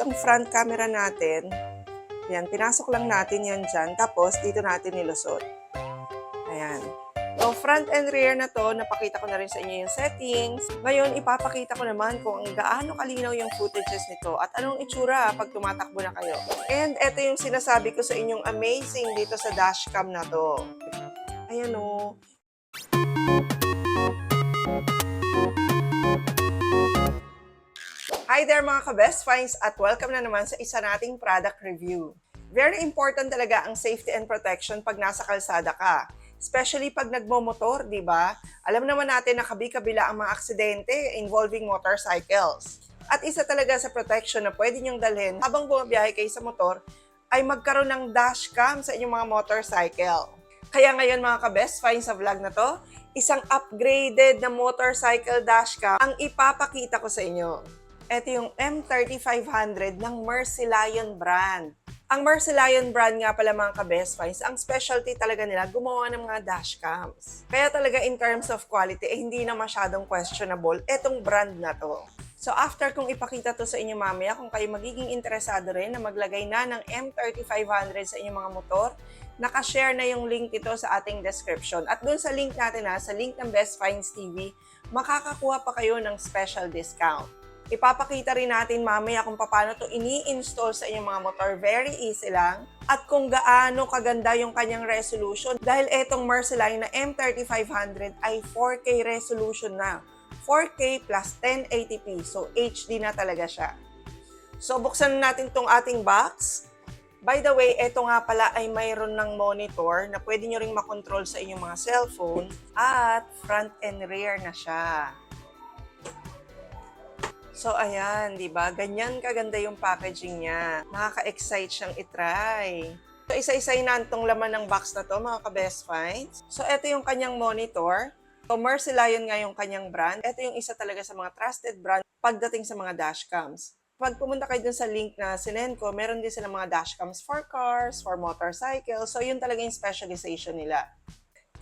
ang front camera natin. Ayan, pinasok lang natin yan dyan. Tapos, dito natin nilusot. Ayan. So, front and rear na to, napakita ko na rin sa inyo yung settings. Ngayon, ipapakita ko naman kung gaano kalinaw yung footages nito at anong itsura pag tumatakbo na kayo. And ito yung sinasabi ko sa inyong amazing dito sa dashcam na to. Ayan o. Hi there mga ka-best finds at welcome na naman sa isa nating product review. Very important talaga ang safety and protection pag nasa kalsada ka. Especially pag nagmomotor, di ba? Alam naman natin na kabi-kabila ang mga aksidente involving motorcycles. At isa talaga sa protection na pwede niyong dalhin habang bumabiyahe kayo sa motor ay magkaroon ng dashcam sa inyong mga motorcycle. Kaya ngayon mga ka-best finds sa vlog na to, isang upgraded na motorcycle dashcam ang ipapakita ko sa inyo. Ito yung M3500 ng Mercy Lion brand. Ang Mercy Lion brand nga pala mga ka-best finds, ang specialty talaga nila gumawa ng mga dashcams. Kaya talaga in terms of quality, hindi na masyadong questionable etong brand na to. So after kong ipakita to sa inyo mamaya, kung kayo magiging interesado rin na maglagay na ng M3500 sa inyong mga motor, nakashare na yung link ito sa ating description. At dun sa link natin sa link ng Best Finds TV, makakakuha pa kayo ng special discount. Ipapakita rin natin mamaya kung paano to ini-install sa inyong mga motor. Very easy lang. At kung gaano kaganda yung kanyang resolution. Dahil etong Mercy Lion na M3500 ay 4K resolution na. 4K plus 1080p. So HD na talaga siya. So buksan natin tong ating box. By the way, ito nga pala ay mayroon ng monitor na pwede nyo ring makontrol sa inyong mga cellphone. At front and rear na siya. So, ayan, di ba? Ganyan kaganda yung packaging niya. Nakaka-excite siyang itry. So, isa-isay na itong laman ng box na to, mga ka-best finds. So, ito yung kanyang monitor. So, Mercy Lion nga yung kanyang brand. Ito yung isa talaga sa mga trusted brand pagdating sa mga dashcams. Pag pumunta kayo dun sa link na sinend ko, meron din sila mga dashcams for cars, for motorcycles. So, yun talaga yung specialization nila.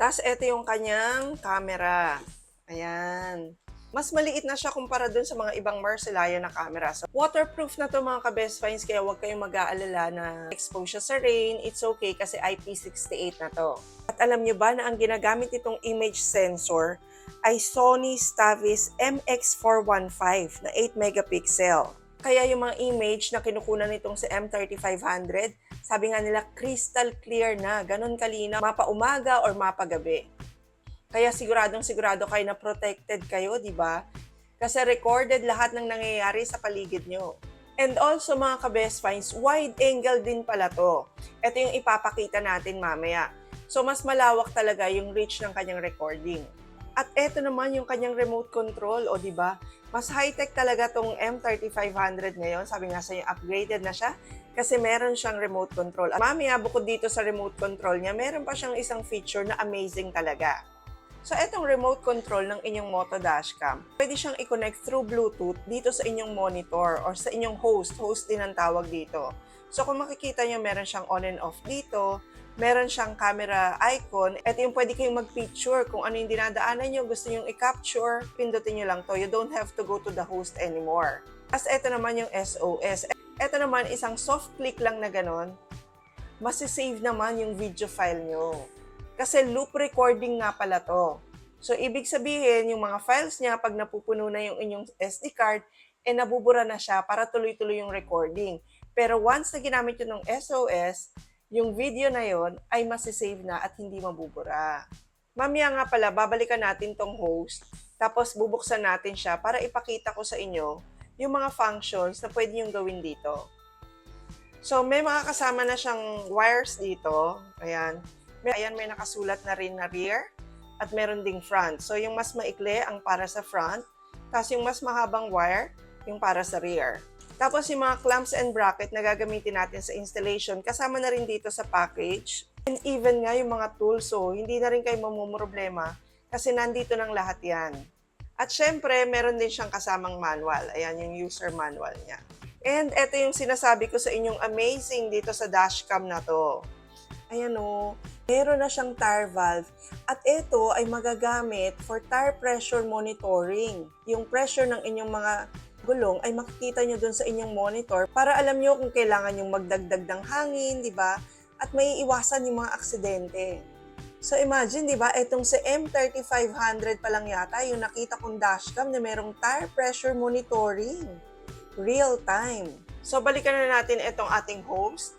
Tapos, ito yung kanyang camera. Ayan. Mas maliit na siya kumpara dun sa mga ibang Mercy Lion na camera. So, waterproof na to mga ka-best finds, kaya huwag kayong mag-aalala na expose siya sa rain. It's okay kasi IP68 na to. At alam nyo ba na ang ginagamit itong image sensor ay Sony Stavis MX415 na 8 megapixel. Kaya yung mga image na kinukunan nitong si M3500, sabi nga nila crystal clear na, ganun kalinaw, mapa umaga or mapa gabi. Kaya siguro kayo na protected kayo, di ba? Kasi recorded lahat ng nangyayari sa paligid nyo. And also mga ka-best finds, wide angle din pala to. Ito yung ipapakita natin mamaya. So mas malawak talaga yung reach ng kanyang recording. At ito naman yung kanyang remote control, o di ba? Mas high-tech talaga tong M3500 ngayon. Sabi nga sa inyo, upgraded na siya kasi meron siyang remote control. At mamaya, bukod dito sa remote control niya, meron pa siyang isang feature na amazing talaga. So, itong remote control ng inyong Moto Dashcam, pwede siyang i-connect through Bluetooth dito sa inyong monitor or sa inyong host. Host din ang tawag dito. So, kung makikita nyo, meron siyang on and off dito. Meron siyang camera icon. Ito yung pwede kayong mag-picture. Kung ano yung dinadaanan nyo, gusto nyo i-capture, pindutin nyo lang to. You don't have to go to the host anymore. As ito naman yung SOS. Ito naman, isang soft click lang na ganon. Masisave naman yung video file nyo. Kasi loop recording nga pala to. So, ibig sabihin, yung mga files niya, pag napupuno na yung inyong SD card, nabubura na siya para tuloy-tuloy yung recording. Pero once na ginamit yun ng SOS, yung video na yon ay masisave na at hindi mabubura. Mamaya nga pala, babalikan natin tong host, tapos bubuksan natin siya para ipakita ko sa inyo yung mga functions na pwede yung gawin dito. So, may mga kasama na siyang wires dito. Ayan. Ayan, may nakasulat na rin na rear at meron ding front. So, yung mas maikli ang para sa front, tapos yung mas mahabang wire, yung para sa rear. Tapos yung mga clamps and bracket na gagamitin natin sa installation, kasama na rin dito sa package. And even nga yung mga tools, so hindi na rin kayo mamumroblema kasi nandito ng lahat yan. At syempre, meron din siyang kasamang manual. Ayan, yung user manual niya. And ito yung sinasabi ko sa inyong amazing dito sa dashcam na to. Ayan o, meron na siyang tire valve at ito ay magagamit for tire pressure monitoring. Yung pressure ng inyong mga gulong ay makikita nyo dun sa inyong monitor para alam nyo kung kailangan yung magdagdag ng hangin, di ba? At may iwasan yung mga aksidente. So imagine, di ba, itong si M3500 pa lang yata, yung nakita kong dashcam na merong tire pressure monitoring. Real time. So balikan na natin itong ating host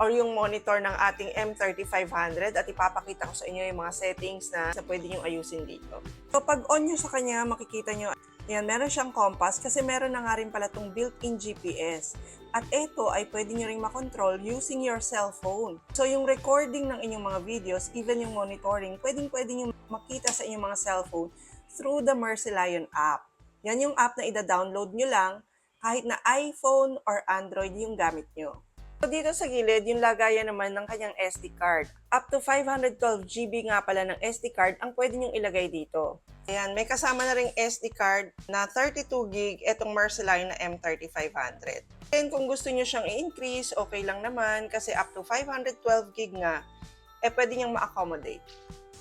or yung monitor ng ating M3500 at ipapakita ko sa inyo yung mga settings na pwede nyo ayusin dito. So pag on nyo sa kanya, makikita nyo, yan, meron siyang compass kasi meron na nga rin pala itong built-in GPS. At ito ay pwede nyo ring makontrol using your cellphone. So yung recording ng inyong mga videos, even yung monitoring, pwede nyo makita sa inyong mga cellphone through the Mercy Lion app. Yan yung app na ida-download nyo lang kahit na iPhone or Android yung gamit nyo. So dito sa gilid, yung lagayan naman ng kanyang SD card. Up to 512 GB nga pala ng SD card ang pwede nyong ilagay dito. Ayan, may kasama na ring SD card na 32 GB itong Mercy Lion na M3500. Then kung gusto nyo siyang i-increase, okay lang naman kasi up to 512 GB nga, pwede nyang ma-accommodate.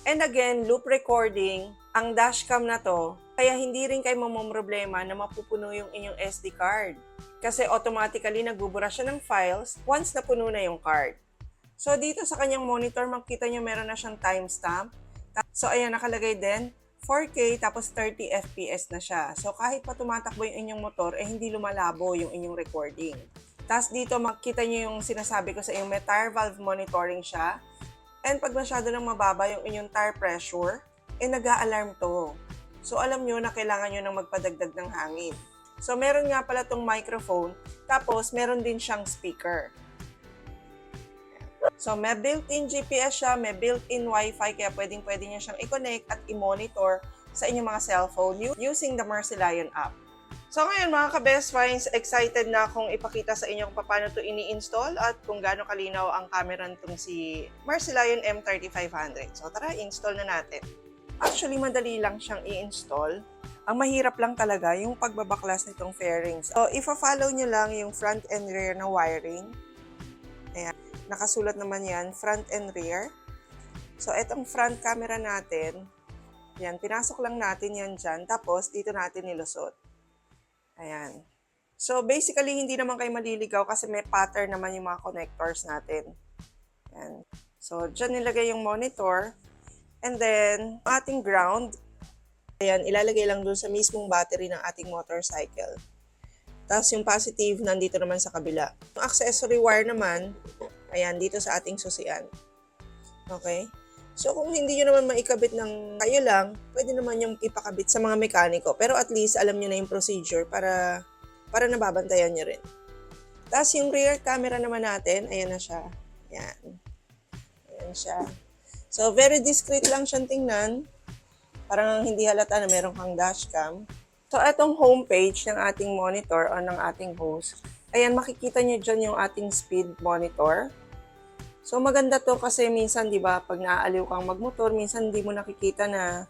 And again, loop recording, ang dashcam na to, kaya hindi rin kayo mamumroblema na mapupuno yung inyong SD card. Kasi automatically nagbubura siya ng files once na puno na yung card. So dito sa kanyang monitor, makikita nyo meron na siyang timestamp. So ayan, nakalagay din, 4K tapos 30 FPS na siya. So kahit pa tumatakbo yung inyong motor, hindi lumalabo yung inyong recording. Tapos dito makikita nyo yung sinasabi ko sa inyo, may tire valve monitoring siya. And pag masyado nang mababa yung inyong tire pressure, nag-a-alarm to. So alam nyo na kailangan nyo nang magpadagdag ng hangin. So meron nga pala tong microphone, tapos meron din siyang speaker. So may built-in GPS siya, may built-in Wi-Fi, kaya pwede niya siyang i-connect at i-monitor sa inyong mga cellphone using the Mercy Lion app. So ngayon mga ka-best finds, excited na akong ipakita sa inyo kung paano to ini-install at kung gaano kalinaw ang camera nitong si Mercy Lion M3500. So tara, install na natin. Actually, madali lang siyang i-install. Ang mahirap lang talaga yung pagbabaklas nitong fairings. So, ifa-follow nyo lang yung front and rear na wiring. Ayan. Nakasulat naman yan, front and rear. So, itong front camera natin, yan, pinasok lang natin yan dyan. Tapos, dito natin nilusot. Ayan. So, basically, hindi naman kayo maliligaw kasi may pattern naman yung mga connectors natin. Ayan. So, dyan nilagay yung monitor. And then, ating ground, ayan, ilalagay lang dun sa mismong battery ng ating motorcycle. Tapos yung positive, nandito naman sa kabila. Yung accessory wire naman, ayan, dito sa ating susian. Okay? So kung hindi nyo naman maikabit ng kayo lang, pwede naman yung ipakabit sa mga mekaniko. Pero at least alam nyo na yung procedure para nababantayan nyo rin. Tapos yung rear camera naman natin, ayan na siya. Ayan. Ayan siya. So very discreet lang siyang tingnan. Parang hindi halata na meron kang dashcam. So, itong homepage ng ating monitor o ng ating host, ayan, makikita nyo dyan yung ating speed monitor. So, maganda to kasi minsan, di ba, pag naaaliw kang magmotor, minsan hindi mo nakikita na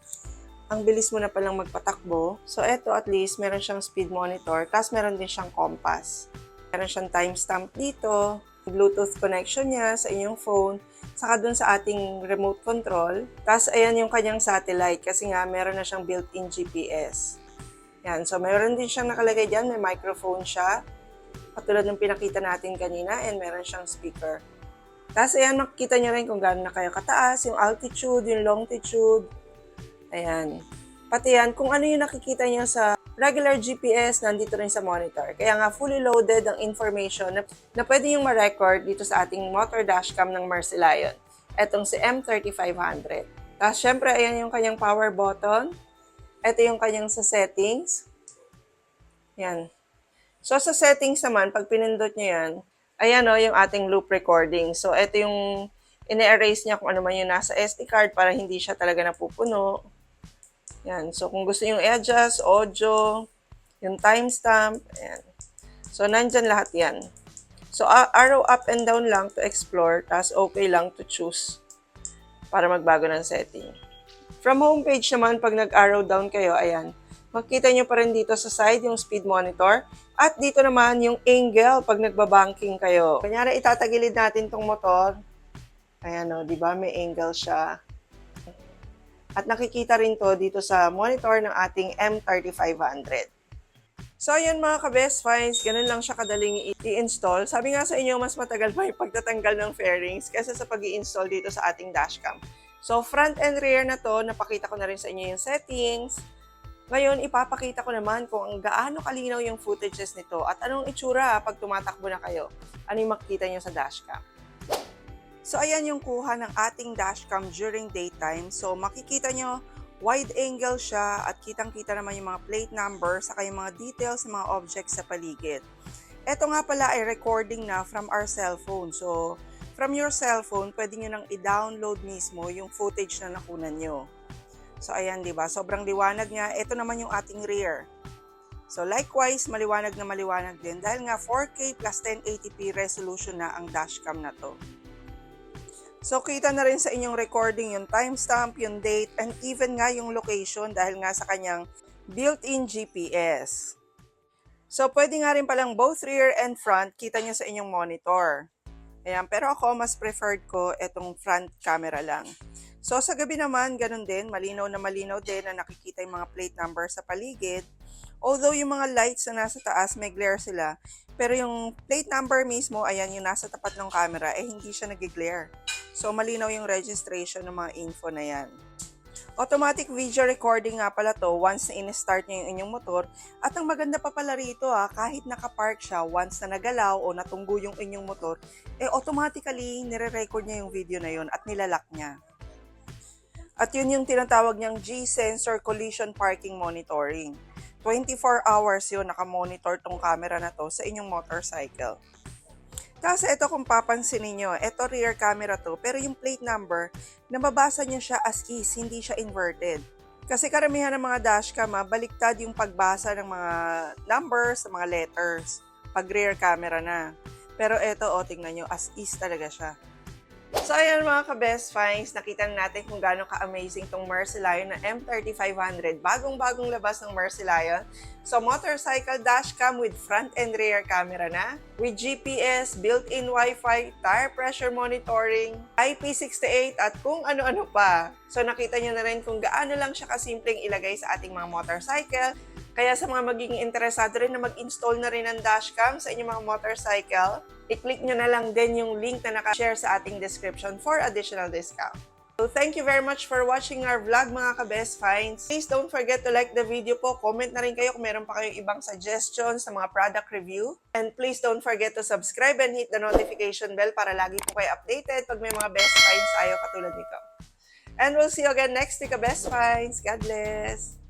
ang bilis mo na palang magpatakbo. So, eto at least, meron siyang speed monitor, tapos meron din siyang compass. Meron siyang timestamp dito, Bluetooth connection niya sa inyong phone, saka dun sa ating remote control. Tapos ayan yung kanyang satellite kasi nga meron na siyang built-in GPS. Yan, so meron din siyang nakalagay dyan, may microphone siya. Katulad ng pinakita natin kanina, and meron siyang speaker. Tapos ayan, makikita nyo rin kung gaano na kayo kataas, yung altitude, yung longitude. Ayan. Pati yan, kung ano yung nakikita nyo sa regular GPS, nandito rin sa monitor. Kaya nga, fully loaded ang information na pwede yung ma-record dito sa ating motor dashcam ng Mercy Lion. Etong si M3500. Tapos, syempre, ayan yung kanyang power button. Ito yung kanyang sa settings. Yan. So, sa settings naman, pag pinindot nyo yan, ayan o, yung ating loop recording. So, ito yung ine-erase niya kung ano man yung nasa SD card para hindi siya talaga napupuno. Yan. So, kung gusto nyo i-adjust, audio, yung timestamp, ayan. So, nandyan lahat yan. So, arrow up and down lang to explore, tapos okay lang to choose para magbago ng setting. From homepage naman, pag nag-arrow down kayo, ayan, makikita nyo pa rin dito sa side yung speed monitor. At dito naman yung angle pag nagbabanking kayo. Kanyari, itatagilid natin tong motor. Ayan o, di ba? May angle siya. At nakikita rin to dito sa monitor ng ating M3500. So, ayan mga ka-best finds, ganun lang siya kadaling i-install. Sabi nga sa inyo, mas matagal pa yung pagtatanggal ng fairings kaysa sa pag install dito sa ating dashcam. So, front and rear na to, napakita ko na rin sa inyo yung settings. Ngayon, ipapakita ko naman kung gaano kalinaw yung footages nito at anong itsura pag tumatakbo na kayo. Ano yung makikita nyo sa dashcam. So, ayan yung kuha ng ating dashcam during daytime. So, makikita nyo, wide angle siya at kitang-kita naman yung mga plate number saka yung mga details ng mga objects sa paligid. Ito nga pala ay recording na from our cellphone. So, from your cellphone, pwede nyo nang i-download mismo yung footage na nakunan nyo. So, ayan, diba? Sobrang liwanag nga. Ito naman yung ating rear. So, likewise, maliwanag na maliwanag din dahil nga 4K plus 1080p resolution na ang dashcam na to. So, kita na rin sa inyong recording yung timestamp, yung date, and even nga yung location dahil nga sa kanyang built-in GPS. So, pwede nga rin palang both rear and front, kita nyo sa inyong monitor. Ayan, pero ako, mas preferred ko itong front camera lang. So, sa gabi naman, ganun din, malinaw din na nakikita yung mga plate number sa paligid. Although yung mga lights na nasa taas, may glare sila. Pero yung plate number mismo, ayan, yung nasa tapat ng camera, hindi siya nag-glare. So, malinaw yung registration ng mga info na yan. Automatic video recording nga pala to once na in-start niya yung inyong motor. At ang maganda pa pala rito kahit nakapark siya, once na nagalaw o natunggo yung inyong motor, automatically nire-record niya yung video na yun at nilalak niya. At yun yung tinatawag niyang G-Sensor Collision Parking Monitoring. 24 hours yun nakamonitor tong camera na to sa inyong motorcycle. Kasi ito kung papansin niyo, ito rear camera to, pero yung plate number, nababasa niya siya as is, hindi siya inverted. Kasi karamihan ng mga dashcam, baliktad yung pagbasa ng mga numbers, ng mga letters, pag rear camera na. Pero ito, tingnan nyo, as is talaga siya. So ayan mga ka-best finds, nakita natin kung gaano ka-amazing tong Mercy Lion na M3500. Bagong-bagong labas ng Mercy Lion. So motorcycle dashcam with front and rear camera na, with GPS, built-in Wi-Fi, tire pressure monitoring, IP68 at kung ano-ano pa. So nakita nyo na rin kung gaano lang siya kasimpleng ilagay sa ating mga motorcycle. Kaya sa mga magiging interesado rin na mag-install na rin ng dashcam sa inyong mga motorcycle, i-click nyo na lang din yung link na naka-share sa ating description for additional discount. So thank you very much for watching our vlog mga ka-best finds. Please don't forget to like the video po. Comment na rin kayo kung meron pa kayong ibang suggestions sa mga product review. And please don't forget to subscribe and hit the notification bell para lagi po kayo updated pag may mga best finds tayo katulad nito. And we'll see you again next week, ka-best finds. God bless!